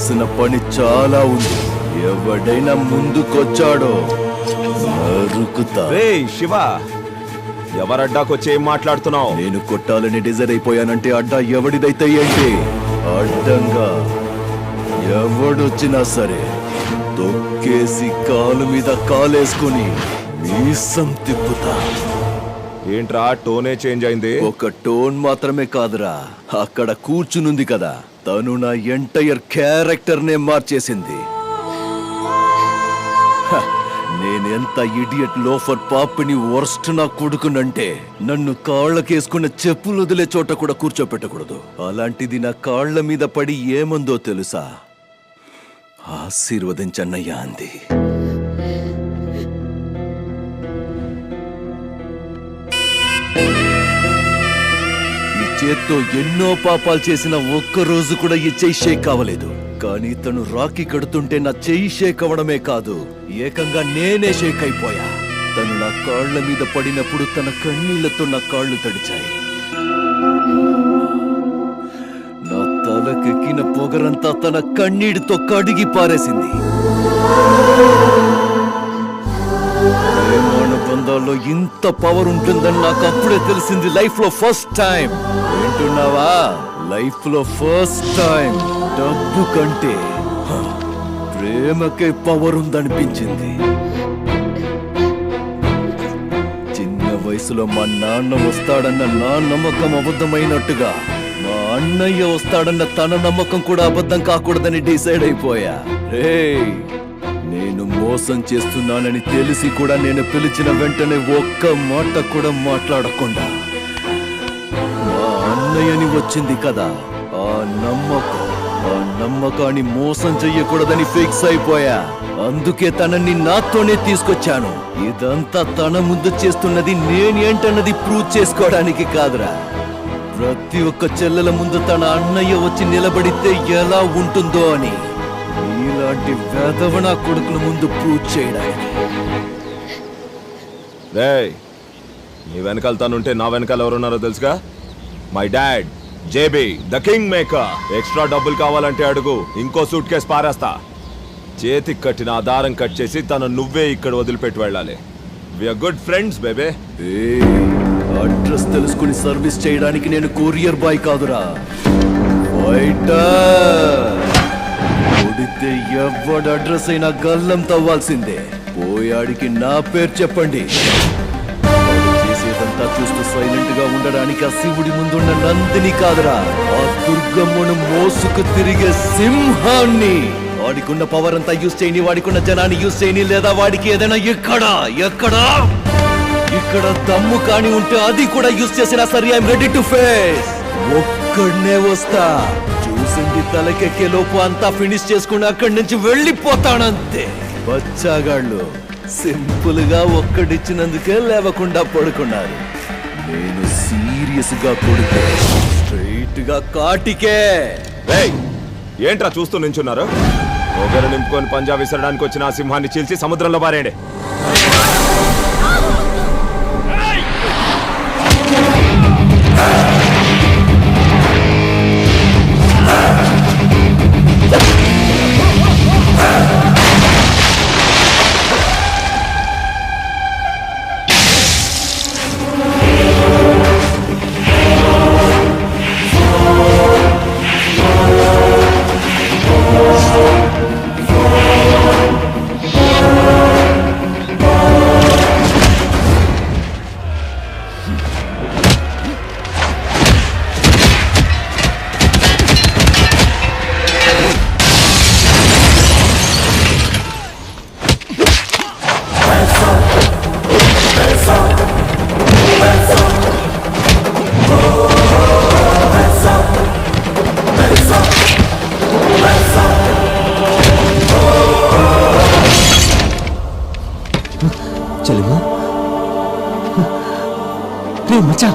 చేయాల్సిన పని చాలా ఉంది. ఎవడైనా ముందుకొచ్చాడో నరుకుతా. శివ, ఎవరడ్డాకొచ్చి ఏం మాట్లాడుతున్నావు? నేను కొట్టాలని డిజైర్ అయిపోయానంటే అడ్డా ఎవడిదైతే ఏంటి? అడ్డంగా ఎవడొచ్చినా సరే తొక్కేసి కాలు మీద కాలేసుకుని మీసం తిప్పుతా. ఏంట్రా టోనే చేంజ్ అయింది? ఒక టోన్ మాత్రమే కాదురా, అక్కడ కూర్చునుంది కదా తను నా ఎంటైర్ క్యారెక్టర్ నే మార్చేసింది. నేనెంత ఇడియట్ లోఫర్ పాపిని వర్స్ట్ నా కొడుకునంటే నన్ను కాళ్ళకేసుకున్న చెప్పులు వదిలే చోట కూడా కూర్చోపెట్టకూడదు. అలాంటిది నా కాళ్ల మీద పడి ఏమందో తెలుసా? ఆశీర్వదించన్నయ్యా అంది. ఈ చేత్తో ఎన్నో పాపాలు చేసిన ఒక్కరోజు కూడా ఈ చెయ్యి షేక్ అవ్వలేదు. కానీ తను రాఖీ కడుతుంటే నా చెయ్యి షేక్ అవ్వడమే కాదు, ఏకంగా నేనే షేక్ అయిపోయా. తను నా కాళ్ల మీద పడినప్పుడు తన కన్నీళ్లతో నా కాళ్ళు తడిచాయి. నా తలకెక్కిన పొగరంతా తన కన్నీటితో కడిగి పారేసింది. ప్రేమానుబంధాల్లో ఇంత పవర్ ఉంటుందని నాకు అప్పుడే తెలిసింది. లైఫ్ లో ఫస్ట్ టైం. వింటున్నావా? లైఫ్ లో ఫస్ట్ టైం డబ్బు కంటే ప్రేమకే పవర్ ఉందనిపించింది. చిన్న వయసులో మా నాన్న వస్తాడన్న నా నమ్మకం అబద్ధమైనట్టుగా మా అన్నయ్య వస్తాడన్న తన నమ్మకం కూడా అబద్ధం కాకూడదని డిసైడ్ అయిపోయా. నేను మోసం చేస్తున్నానని తెలిసి కూడా నేను పిలిచిన వెంటనే ఒక్క మాట కూడా మాట్లాడకుండా మా అన్నయ్యని వచ్చింది కదా, ఆ నమ్మకాన్ని మోసం చెయ్యకూడదని ఫిక్స్ అయిపోయా. అందుకే తనని నాతోనే తీసుకొచ్చాను. ఇదంతా తన ముందు చేస్తున్నది నేనేంటన్నది ప్రూవ్ చేసుకోవడానికి కాదురా, ప్రతి ఒక్క చెల్లెల ముందు తన అన్నయ్య వచ్చి నిలబడితే ఎలా ఉంటుందో అని ఇలాంటి వేదవన కొడుకుల ముందు ప్రూవ్ చేయడానికి. నీ వెనకాల తనుంటే నా వెనకాల ఎవరున్నారో తెలుసుగా? My dad JB the king maker. Extra డబ్బులు కావాలంటే అడుగు, ఇంకో సూట్ కేసు పారేస్తా. చేతికి కట్టిన ఆధారం కట్ చేసి తను నువ్వే ఇక్కడ వదిలిపెట్టి వెళ్ళాలి. We're good friends baby. Address తెలుసుకుని సర్వీస్ చేయడానికి నేను కొరియర్ బాయ్ కాదురా, ఫైటర్. కొడితే ఎవడు అడ్రస్ అయినా గల్లం తవ్వాల్సిందే. పోయాడికి నా పేరు చెప్పండి. చేసేదంతా చూస్తూ సైలెంట్ గా ఉండడానికి ఆ శివుడి ముందున్న నందిని కాదురా, ఆ దుర్గమ్మను మోసుకు తిరిగే సింహాన్ని. వాడికున్న పవర్ అంతా యూజ్ చేయని, వాడికున్న జనాన్ని యూజ్ చేయని, లేదా వాడికి ఏదైనా ఇక్కడ దమ్ము కాని ఉంటే అది కూడా యూజ్ చేసినా సరే ఐఎమ్ రెడీ టు ఫేస్. ఒక్కడనే వస్తా, చూసింది తలకెక్కే లోపు అంతా ఫినిష్ చేసుకుని అక్కడి నుంచి వెళ్ళిపోతానంతే. బచ్చాగాళ్ళు సింపుల్ గా ఒక్కడిచ్చినందుకే లేవకుండా పడుకున్నారు. నేను సీరియస్ గా కొడితే స్ట్రైట్ గా కాటికే. ఏంట్రా చూస్తూ నించున్నారు? ఒకరు నింపుకొని పంజా విసరడానికి వచ్చిన ఆ సింహాన్ని చీల్చి సముద్రంలో పారేయండి. చలిమా రే మచ్చా,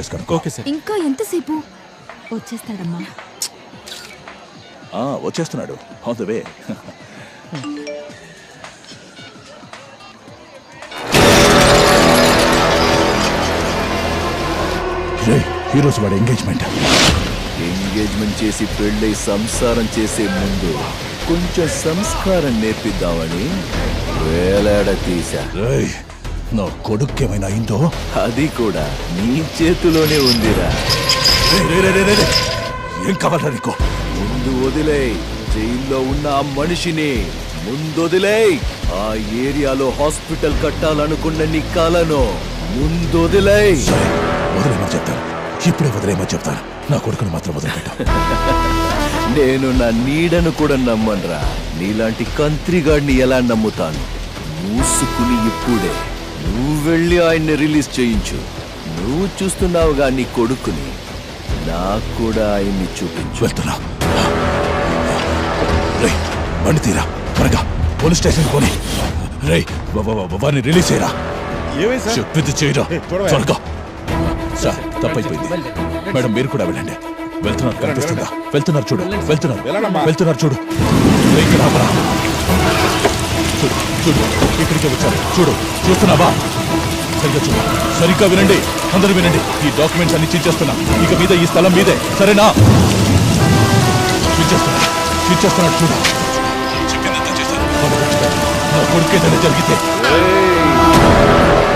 చేసుకోను. Okay sir. ఇంకా ఎంతసేపు? వచ్చేస్తాడమ్మా. వచ్చేస్తున్నాడు. On the way. ఈరోజు వాడు ఎంగేజ్మెంట్ చేసి పెళ్ళై సంసారం చేసే ముందు కొంచెం సంస్కారం నేర్పిద్దామని వేలాడ తీశా. నా కొడుకేమైనా అయిందో? అది కూడా నీ చేతిలోనే ఉందిరా. ఏం కావాలా నీకు? ముందు వదిలేయ్. జైల్లో ఉన్న ఆ మనిషిని ముందొదిలేయ్. ఆ ఏరియాలో హాస్పిటల్ కట్టాలనుకున్న నీ కలను ముందొదిలేయ్. వదిలేమని చెప్తాను. ఇప్పుడే వదిలేమని చెప్తాను. నా కొడుకుని మాత్రం వదిలిపెట్టాను. నేను నా నీడను కూడా నమ్మనురా. నీలాంటి కంత్రిగాడిని ఎలా నమ్ముతాను? మూసుకుని ఇప్పుడే నువ్వు వెళ్ళి ఆయన్ని రిలీజ్ చేయించు. నువ్వు చూస్తున్నావుగా నీ కొడుకుని, నాకు కూడా ఆయన్ని చూపించు. వెళ్తున్నా. బండి తీరా, త్వరగా పోలీస్ స్టేషన్ పోనీ. వారిని రిలీజ్ చేయరా. చెప్పింది చేయరా, త్వరగా. సార్, తప్పైపోయింది. మేడం, మీరు కూడా వెళ్ళండి. వెళ్తున్నారు, కనిపిస్తుందా? వెళ్తున్నారు చూడు, వెళ్తున్నారు చూడు. చూడు చూడు, ఇక్కడికి వచ్చారు. చూస్తున్నావా? సరిగ్గా వినండి, అందరూ వినండి. ఈ డాక్యుమెంట్స్ అన్ని చించేస్తున్నా. ఇక మీద ఈ స్థలం మీదే, సరేనా? చించేస్తున్నాడు చూడు. నా కొడుకు ఏదైనా జరిగితే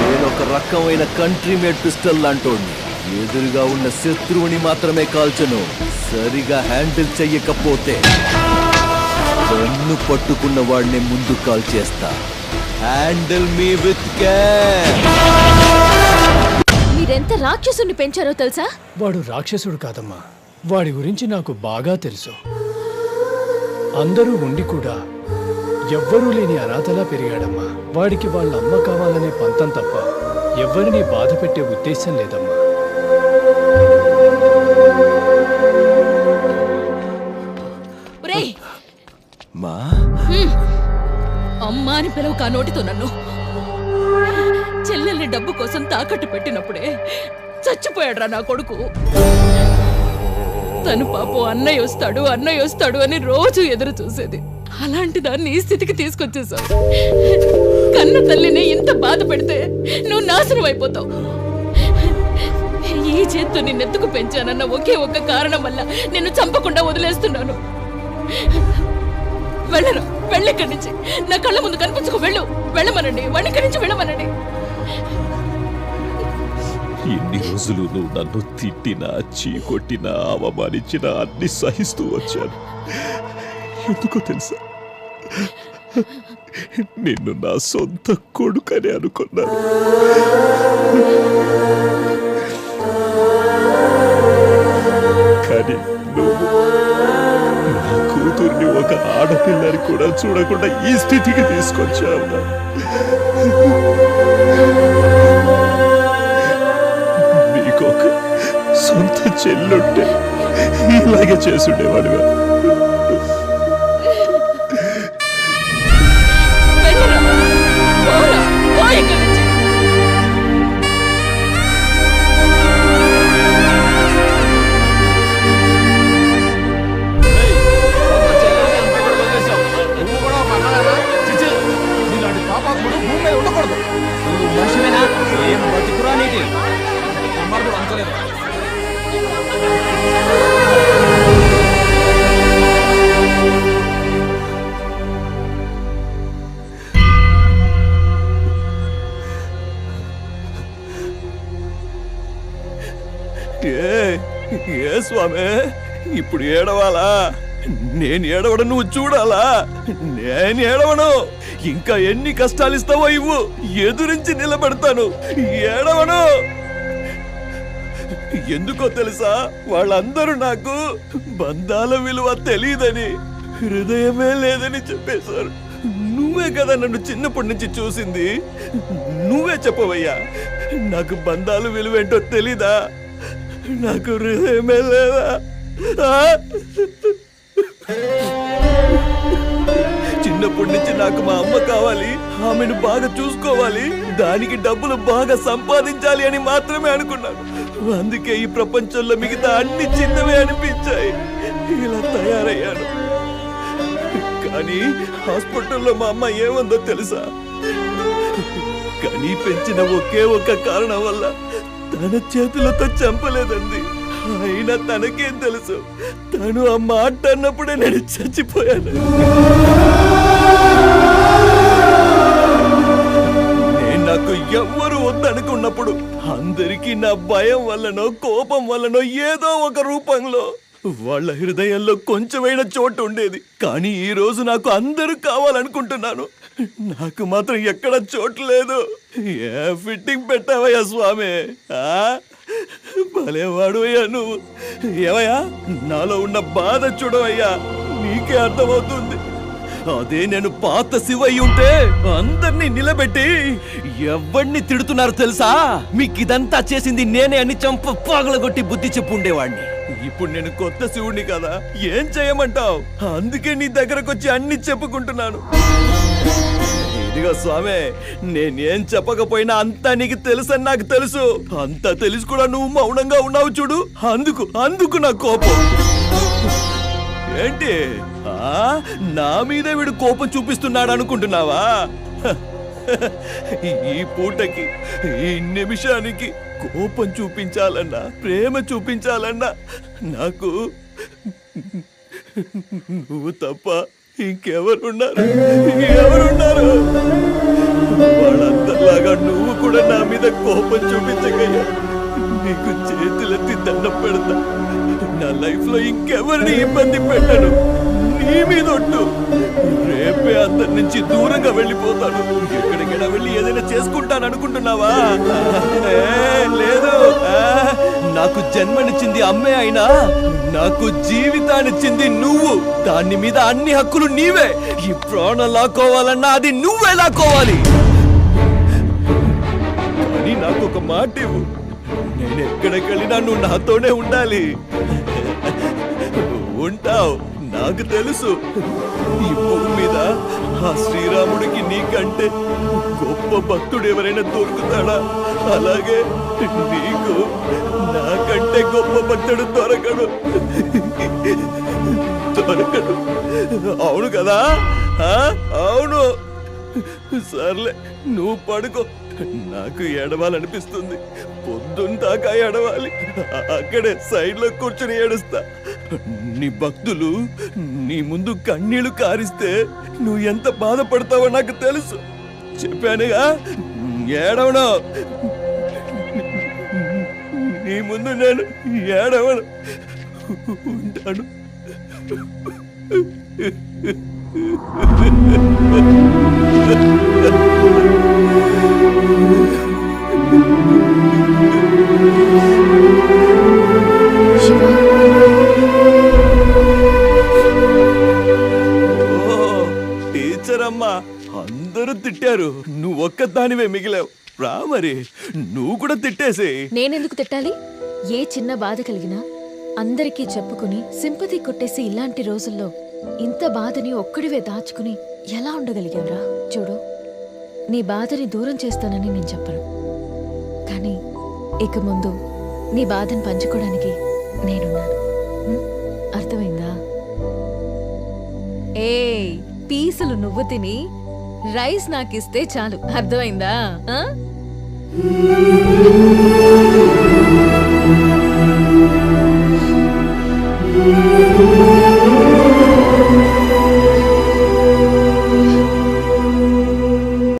నేనొక రకమైన కంట్రీ మేడ్ పిస్టల్ లాంటోడిని. ఎదురుగా ఉన్న శత్రువుని మాత్రమే కాల్చను. సరిగా హ్యాండిల్ చెయ్యకపోతే కన్ను పట్టుకున్న వాడిని ముందు కాల్ చేస్తా. Handle me with care. మీరెంత రాక్షసుని పెంచారో తెలుసా? వాడు రాక్షసుడు కాదమ్మా. వాడి గురించి నాకు బాగా తెలుసు. అందరూ ఉండి కూడా ఎవ్వరూ లేని అనాథలా పెరిగాడమ్మా. వాడికి వాళ్ళ అమ్మ కావాలనే పంతం తప్ప ఎవ్వరినీ బాధ పెట్టే ఉద్దేశం లేదమ్మా. మా అమ్మా అని పిలవు కా నోటితో నన్ను. చెల్లెల్ని డబ్బు కోసం తాకట్టు పెట్టినప్పుడే చచ్చిపోయాడ్రా నా కొడుకు. తను పాపం అన్నయ్య వస్తాడు అని రోజు ఎదురు చూసేది. అలాంటి దాన్ని ఈ స్థితికి తీసుకొచ్చేసావు. కన్న తల్లిని ఇంత బాధ పెడితే నువ్వు నాశనం అయిపోతావు. ఈ చేత్తో నిన్నెత్తుకు పెంచానన్న ఒకే ఒక్క కారణం వల్ల నిన్ను చంపకుండా వదిలేస్తున్నాను. వెళ్ళను, వెళ్ళిక్కడి నుంచి. నా కళ్ళ ముందు కనిపించుకో. వెళ్ళమనండి, వాడిక్కడి నుంచి వెళ్ళమనండి. ఎన్ని రోజులు నువ్వు నన్ను తిట్టినా, చీకొట్టినా, అవమానించినా అన్ని సహిస్తూ వచ్చాను. ఎందుకో తెలుసా? నిన్ను నా సొంత కొడుకని అనుకున్నాను. కానీ నువ్వు నా కూతుర్ని ఒక ఆడపిల్లని కూడా చూడకుండా ఈ స్థితికి తీసుకొచ్చావు. నీకొక సొంత చెల్లుంటే ఇలాగే చేసుండేవాడుగా. ఏ స్వామి, ఇప్పుడు ఏడవాలా? నేను ఏడవడం నువ్వు చూడాలా? నేను ఏడవను. ఇంకా ఎన్ని కష్టాలు ఇస్తావో ఇవ్వు, ఎదురించి నిలబెడతాను. ఏడవను. ఎందుకో తెలుసా? వాళ్ళందరూ నాకు బంధాల విలువ తెలియదని, హృదయమే లేదని చెప్పేశారు. నువ్వే కదా నన్ను చిన్నప్పటి నుంచి చూసింది. నువ్వే చెప్పవయ్యా, నాకు బంధాల విలువ ఏంటో తెలీదా? నాకు హృదయమే లేదా? చిన్నప్పటి నుంచి నాకు మా అమ్మ కావాలి, ఆమెను బాగా చూసుకోవాలి, దానికి డబ్బులు బాగా సంపాదించాలి అని మాత్రమే అనుకున్నాను. అందుకే ఈ ప్రపంచంలో మిగతా అన్ని చిన్నవే అనిపించాయి. ఇలా తయారయ్యాను. కానీ హాస్పిటల్లో మా అమ్మ ఏమందో తెలుసా? కానీ పెంచిన ఒకే ఒక కారణం వల్ల తన చేతులతో చంపలేదండి. అయినా తనకేం తెలుసు, తను ఆ మాట అన్నప్పుడే నేను చచ్చిపోయాను. నేను నాకు ఎవ్వరు వద్దనుకున్నప్పుడు అందరికీ నా భయం వల్లనో కోపం వల్లనో ఏదో ఒక రూపంలో వాళ్ళ హృదయంలో కొంచెమైనా చోటు ఉండేది. కానీ ఈ రోజు నాకు అందరూ కావాలనుకుంటున్నాను. నాకు మాత్రం ఎక్కడ చోటు లేదు. ఏ ఫిట్టింగ్ పెట్టావయ్యా స్వామి? భలేవాడు అయ్యా నువ్వు. ఏవయ్యా, నాలో ఉన్న బాధ చూడవయ్యా, నీకే అర్థమవుతుంది. అదే నేను పాత శివయ్య ఉంటే అందరినీ నిలబెట్టి ఎవరిని తిడుతున్నారు తెలుసా? మీకు ఇదంతా చేసింది నేనే అని చంప పగలగొట్టి బుద్ధి చెప్పు ఉండేవాడిని. ఇప్పుడు నేను కొత్త శివుణ్ణి కదా, ఏం చేయమంటావు? అందుకే నీ దగ్గరకు వచ్చి అన్ని చెప్పుకుంటున్నాను. ఇదిగో స్వామి, నేనేం చెప్పకపోయినా అంతా నీకు తెలుసని నాకు తెలుసు. అంతా తెలుసు కూడా నువ్వు మౌనంగా ఉన్నావు చూడు, అందుకు నా కోపం. ఏంటి నా మీదే వీడు కోపం చూపిస్తున్నాడు అనుకుంటున్నావా? ఈ పూటకి, ఈ నిమిషానికి కోపం చూపించాలన్నా, ప్రేమ చూపించాలన్నా నాకు నువ్వు తప్ప ఇంకెవరున్నారు? వాళ్ళందరిలాగా నువ్వు కూడా నా మీద కోపం చూపించగయ్యా. నీకు చేతులెత్తి దండం పెడతా. నా లైఫ్ లో ఇంకెవరిని ఇబ్బంది పెట్టను. నీ మీద ఒట్టు. రేపే అందరి నుంచి దూరంగా వెళ్ళిపోతాను. ఎక్కడికైనా వెళ్ళి ఏదైనా చేసుకుంటాను అనుకుంటున్నావా? లేదు. నాకు జన్మనిచ్చింది అమ్మే అయినా నాకు జీవితాన్నిచ్చింది నువ్వు. దాని మీద అన్ని హక్కులు నీవే. ఈ ప్రాణం లాక్కోవాలన్నా అది నువ్వే లాక్కోవాలి. కానీ నాకు ఒక మాట ఇవ్వు. నేను ఎక్కడికి వెళ్ళినా నువ్వు నాతోనే ఉండాలి. ఉంటావు, నాకు తెలుసు. ఈ భూమి మీద ఆ శ్రీరాముడికి నీకంటే గొప్ప భక్తుడు ఎవరైనా దొరుకుతాడా? అలాగే నీకు నాకంటే గొప్ప భక్తుడు దొరకడు. అవును కదా? అవును. సర్లే, నువ్వు పడుకో. నాకు ఏడవాలనిపిస్తుంది. పొద్దుందాకా ఏడవాలి. అక్కడే సైడ్ లో కూర్చొని ఏడుస్తా. నీ భక్తులు నీ ముందు కన్నీళ్లు కారిస్తే నువ్వు ఎంత బాధపడతావో నాకు తెలుసు. చెప్పానుగా, ఏడవను. నీ ముందు నేను ఏడవను. ఉంటాను. టీచర్ అమ్మా, అందరూ తిట్టారు, నువ్వు ఒక్కదానివే మిగిలావు. రా మరి, నువ్వు కూడా తిట్టేసి. నేనెందుకు తిట్టాలి? ఏ చిన్న బాధ కలిగినా అందరికీ చెప్పుకుని సింపతి కొట్టేసి ఇలాంటి రోజుల్లో ఇంత బాధని ఒక్కడివే దాచుకుని ఎలా ఉండగలిగావురా? చూడు, నీ బాధని దూరం చేస్తానని నేను చెప్పను, కానీ ఇక ముందు నీ బాధను పంచుకోవడానికి నేనున్నాను. అర్థమైందా? ఏ పీసులు నువ్వు తిని రైస్ నాకిస్తే చాలు. అర్థమైందా?